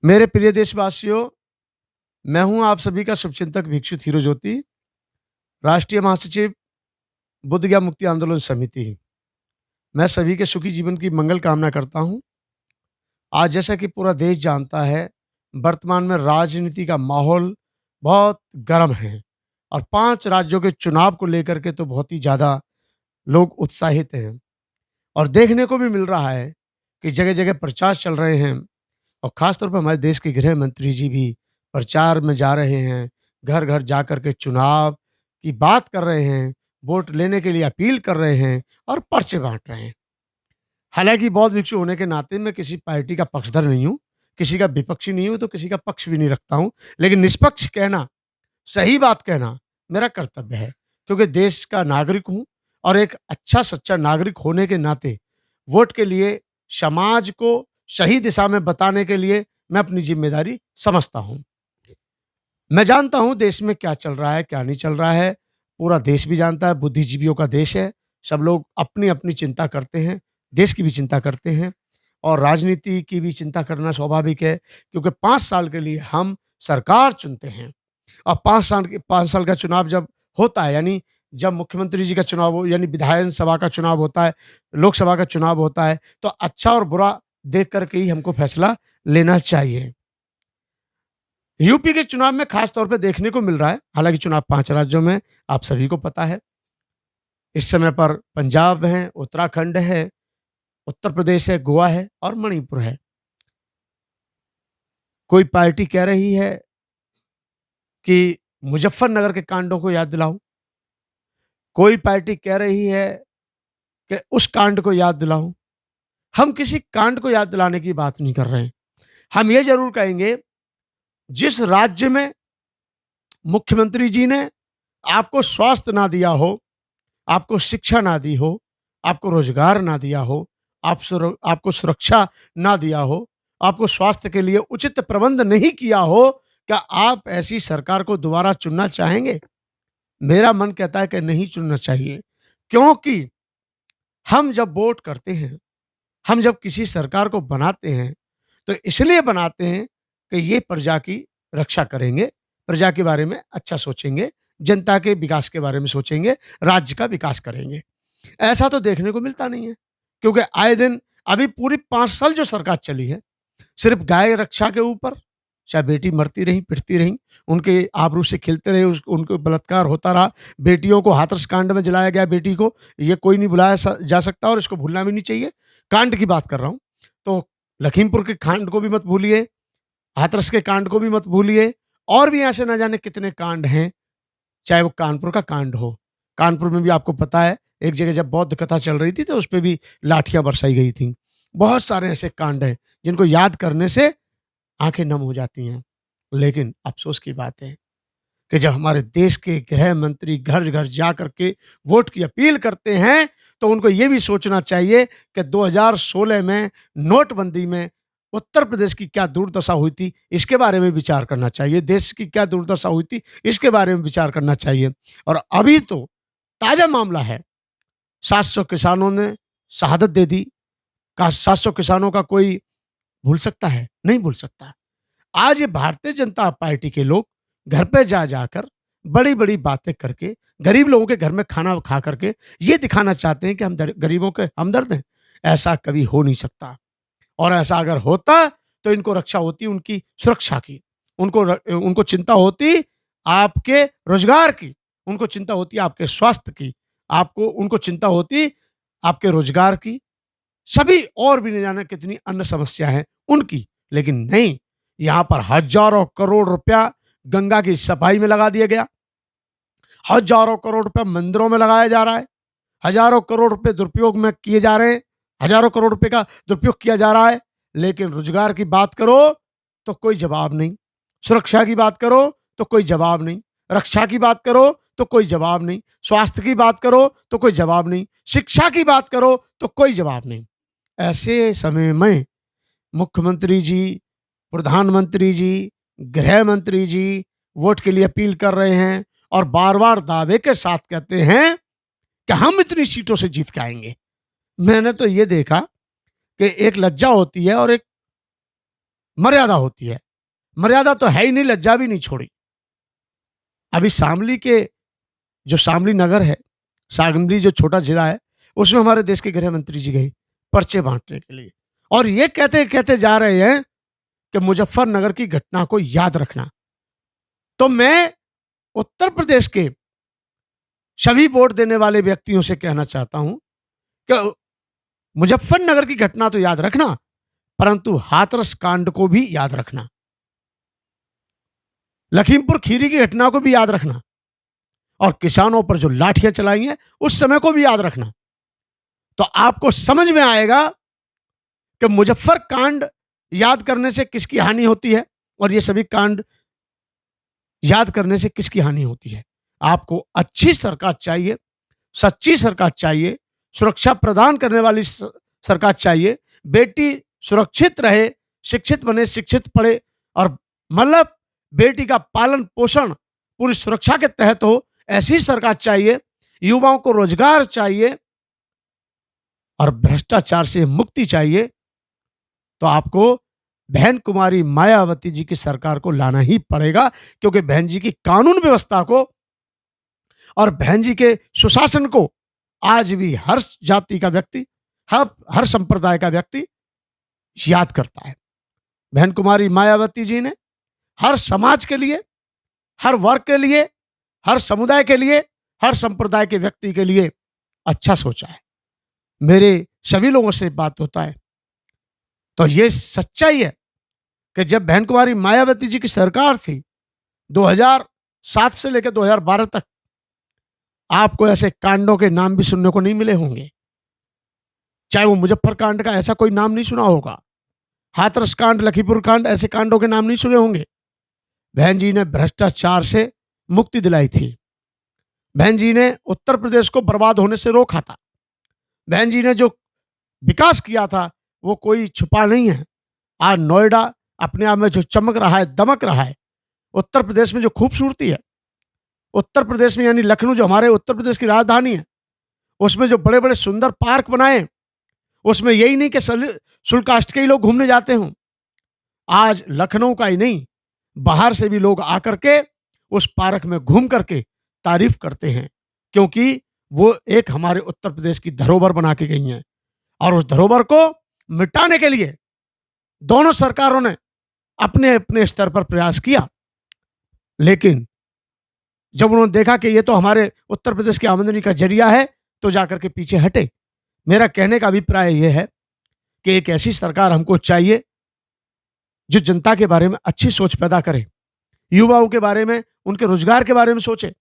मेरे प्रिय देशवासियों, मैं हूं आप सभी का शुभचिंतक भिक्षुत हीरो ज्योति, राष्ट्रीय महासचिव बुद्ध गया मुक्ति आंदोलन समिति। मैं सभी के सुखी जीवन की मंगल कामना करता हूं। आज जैसा कि पूरा देश जानता है, वर्तमान में राजनीति का माहौल बहुत गर्म है और 5 राज्यों के चुनाव को लेकर के तो बहुत ही ज़्यादा लोग उत्साहित हैं और देखने को भी मिल रहा है कि जगह-जगह प्रचार चल रहे हैं और ख़ास तौर पे हमारे देश के गृह मंत्री जी भी प्रचार में जा रहे हैं, घर-घर जाकर के चुनाव की बात कर रहे हैं, वोट लेने के लिए अपील कर रहे हैं और पर्चे बाँट रहे हैं। हालाँकि बौद्ध भिक्षु होने के नाते मैं किसी पार्टी का पक्षधर नहीं हूँ, किसी का विपक्षी नहीं हूँ, तो किसी का पक्ष भी नहीं रखता हूँ। लेकिन निष्पक्ष कहना, सही बात कहना मेरा कर्तव्य है, क्योंकि देश का नागरिक हूँ और एक अच्छा सच्चा नागरिक होने के नाते वोट के लिए समाज को सही दिशा में बताने के लिए मैं अपनी ज़िम्मेदारी समझता हूँ। मैं जानता हूँ देश में क्या चल रहा है, क्या नहीं चल रहा है। पूरा देश भी जानता है, बुद्धिजीवियों का देश है। सब लोग अपनी-अपनी चिंता करते हैं, देश की भी चिंता करते हैं और राजनीति की भी चिंता करना स्वाभाविक है, क्योंकि 5 साल के लिए हम सरकार चुनते हैं और 5 साल का चुनाव जब होता है, यानी जब मुख्यमंत्री जी का चुनाव हो, यानी विधान सभा का चुनाव होता है, लोकसभा का चुनाव होता है, तो अच्छा और बुरा देख कर के ही हमको फैसला लेना चाहिए। यूपी के चुनाव में खास तौर पे देखने को मिल रहा है, हालाँकि चुनाव 5 राज्यों में आप सभी को पता है। इस समय पर पंजाब है, उत्तराखंड है, उत्तर प्रदेश है, गोवा है और मणिपुर है। कोई पार्टी कह रही है कि मुज़फ्फरनगर के कांडों को याद दिलाओ, कोई पार्टी कह रही है कि उस कांड को याद दिलाओ। हम किसी कांड को याद दिलाने की बात नहीं कर रहे हैं। हम ये ज़रूर कहेंगे, जिस राज्य में मुख्यमंत्री जी ने आपको स्वास्थ्य ना दिया हो, आपको शिक्षा ना दी हो, आपको रोज़गार ना दिया हो, आपको सुरक्षा ना दिया हो, आपको स्वास्थ्य के लिए उचित प्रबंध नहीं किया हो, क्या आप ऐसी सरकार को दोबारा चुनना चाहेंगे? मेरा मन कहता है कि नहीं चुनना चाहिए, क्योंकि हम जब वोट करते हैं, हम जब किसी सरकार को बनाते हैं, तो इसलिए बनाते हैं कि ये प्रजा की रक्षा करेंगे, प्रजा के बारे में अच्छा सोचेंगे, जनता के विकास के बारे में सोचेंगे, राज्य का विकास करेंगे। ऐसा तो देखने को मिलता नहीं है, क्योंकि आए दिन अभी पूरी 5 साल जो सरकार चली है, सिर्फ़ गाय रक्षा के ऊपर, चाहे बेटी मरती रहीं, पिटती रहीं, उनके आबरू से खिलते रहे, उस उनको बलात्कार होता रहा, बेटियों को हाथरस कांड में जलाया गया बेटी को, ये कोई नहीं भुलाया जा सकता और इसको भूलना भी नहीं चाहिए। कांड की बात कर रहा हूँ, तो लखीमपुर के कांड को भी मत भूलिए, हाथरस के कांड को भी मत भूलिए और भी ऐसे न जाने कितने कांड हैं, चाहे वो कानपुर का कांड हो। कानपुर में भी आपको पता है, एक जगह जब बौद्ध कथा चल रही थी, तो उसपे भी लाठियाँ बरसाई गई थीं। बहुत सारे ऐसे कांड हैं, जिनको याद करने से आँखें नम हो जाती हैं। लेकिन अफ़सोस की बात है कि जब हमारे देश के गृह मंत्री घर-घर जा कर के वोट की अपील करते हैं, तो उनको ये भी सोचना चाहिए कि 2016 में नोटबंदी में उत्तर प्रदेश की क्या दुर्दशा हुई थी, इसके बारे में विचार करना चाहिए। देश की क्या दुर्दशा हुई थी, इसके बारे में विचार करना चाहिए। और अभी तो ताज़ा मामला है, 700 किसानों ने शहादत दे दी। का 700 किसानों का कोई भूल सकता है? नहीं भूल सकता। आज ये भारतीय जनता पार्टी के लोग घर पे जा जाकर बड़ी-बड़ी बातें करके, गरीब लोगों के घर में खाना खा करके ये दिखाना चाहते हैं कि हम गरीबों के हमदर्द हैं। ऐसा कभी हो नहीं सकता और ऐसा अगर होता, तो इनको रक्षा होती उनकी सुरक्षा की, उनको चिंता होती आपके रोजगार की, उनको चिंता होती आपके स्वास्थ्य की, आपको उनको चिंता होती आपके रोजगार की, सभी और भी न जाने कितनी अन्य समस्या हैं उनकी। लेकिन नहीं, यहाँ पर हज़ारों करोड़ रुपया गंगा की सफाई में लगा दिया गया, हज़ारों करोड़ रुपया मंदिरों में लगाया जा रहा है, हज़ारों करोड़ रुपए दुरुपयोग में किए जा रहे हैं, हज़ारों करोड़ रुपए का दुरुपयोग किया जा रहा है। लेकिन रोज़गार की बात करो, तो कोई जवाब नहीं, सुरक्षा की बात करो, तो कोई जवाब नहीं, रक्षा की बात करो, तो कोई जवाब नहीं, स्वास्थ्य की बात करो, तो कोई जवाब नहीं, शिक्षा की बात करो, तो कोई जवाब नहीं। ऐसे समय में मुख्यमंत्री जी, प्रधानमंत्री जी, गृह मंत्री जी वोट के लिए अपील कर रहे हैं और बार-बार दावे के साथ कहते हैं कि हम इतनी सीटों से जीत के आएँगे। मैंने तो ये देखा कि एक लज्जा होती है और एक मर्यादा होती है। मर्यादा तो है ही नहीं, लज्जा भी नहीं छोड़ी। अभी शामली के जो शामली नगर है, शामली जो छोटा जिला है, उसमें हमारे देश के गृह मंत्री जी गए पर्चे बांटने के लिए, और ये कहते कहते जा रहे हैं कि मुजफ्फरनगर की घटना को याद रखना। तो मैं उत्तर प्रदेश के सभी वोट देने वाले व्यक्तियों से कहना चाहता हूं कि मुजफ्फरनगर की घटना तो याद रखना, परंतु हाथरस कांड को भी याद रखना, लखीमपुर खीरी की घटना को भी याद रखना, और किसानों पर जो लाठियां चलाई हैं उस समय को भी याद रखना। तो आपको समझ में आएगा कि मुजफ्फर कांड याद करने से किसकी हानि होती है और ये सभी कांड याद करने से किसकी हानि होती है। आपको अच्छी सरकार चाहिए, सच्ची सरकार चाहिए, सुरक्षा प्रदान करने वाली सरकार चाहिए। बेटी सुरक्षित रहे, शिक्षित बने, शिक्षित पढ़े, और मतलब बेटी का पालन पोषण पूरी सुरक्षा के तहत हो, ऐसी सरकार चाहिए। युवाओं को रोजगार चाहिए और भ्रष्टाचार से मुक्ति चाहिए। तो आपको बहन कुमारी मायावती जी की सरकार को लाना ही पड़ेगा, क्योंकि बहन जी की कानून व्यवस्था को और बहन जी के सुशासन को आज भी हर जाति का व्यक्ति, हर संप्रदाय का व्यक्ति याद करता है। बहन कुमारी मायावती जी ने हर समाज के लिए, हर वर्ग के लिए, हर समुदाय के लिए, हर संप्रदाय के व्यक्ति के लिए अच्छा सोचा है। मेरे सभी लोगों से बात होता है तो ये सच्चाई है कि जब बहन कुमारी मायावती जी की सरकार थी 2007 से लेकर 2012 तक, आपको ऐसे कांडों के नाम भी सुनने को नहीं मिले होंगे। चाहे वो मुजफ्फर कांड का ऐसा कोई नाम नहीं सुना होगा, हाथरस कांड, लखीमपुर कांड, ऐसे कांडों के नाम नहीं सुने होंगे। बहन जी ने भ्रष्टाचार से मुक्ति दिलाई थी। बहन जी ने उत्तर प्रदेश को बर्बाद होने से रोका था। बहन जी ने जो विकास किया था वो कोई छुपा नहीं है। आज नोएडा अपने आप में जो चमक रहा है, दमक रहा है, उत्तर प्रदेश में जो खूबसूरती है, उत्तर प्रदेश में यानी लखनऊ जो हमारे उत्तर प्रदेश की राजधानी है, उसमें जो बड़े बड़े सुंदर पार्क बनाए, उसमें यही नहीं कि शुल्क कास्ट के ही लोग घूमने जाते हों। आज लखनऊ का ही नहीं, बाहर से भी लोग आकर के उस पार्क में घूम करके तारीफ करते हैं, क्योंकि वो एक हमारे उत्तर प्रदेश की धरोहर बना के गई हैं। और उस धरोहर को मिटाने के लिए दोनों सरकारों ने अपने अपने स्तर पर प्रयास किया, लेकिन जब उन्होंने देखा कि ये तो हमारे उत्तर प्रदेश की आमदनी का जरिया है, तो जाकर के पीछे हटे। मेरा कहने का अभिप्राय यह है कि एक ऐसी सरकार हमको चाहिए जो जनता के बारे में अच्छी सोच पैदा करे, युवाओं के बारे में, उनके रोजगार के बारे में सोचे,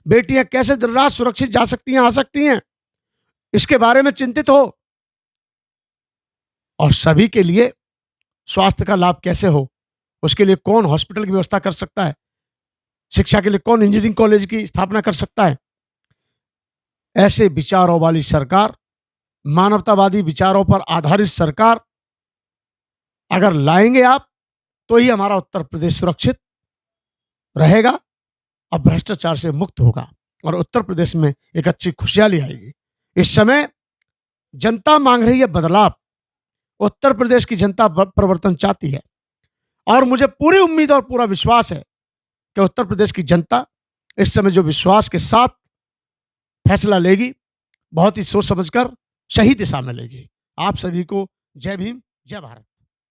बेटियां कैसे दिन रात सुरक्षित जा सकती हैं, आ सकती हैं, इसके बारे में चिंतित हो, और सभी के लिए स्वास्थ्य का लाभ कैसे हो, उसके लिए कौन हॉस्पिटल की व्यवस्था कर सकता है, शिक्षा के लिए कौन इंजीनियरिंग कॉलेज की स्थापना कर सकता है। ऐसे विचारों वाली सरकार, मानवतावादी विचारों पर आधारित सरकार अगर लाएंगे आप, तो ही हमारा उत्तर प्रदेश सुरक्षित रहेगा और भ्रष्टाचार से मुक्त होगा और उत्तर प्रदेश में एक अच्छी खुशहाली आएगी। इस समय जनता मांग रही है बदलाव। उत्तर प्रदेश की जनता परिवर्तन चाहती है, और मुझे पूरी उम्मीद और पूरा विश्वास है कि उत्तर प्रदेश की जनता इस समय जो विश्वास के साथ फैसला लेगी, बहुत ही सोच समझकर सही दिशा में लेगी। आप सभी को जय भीम, जय भारत।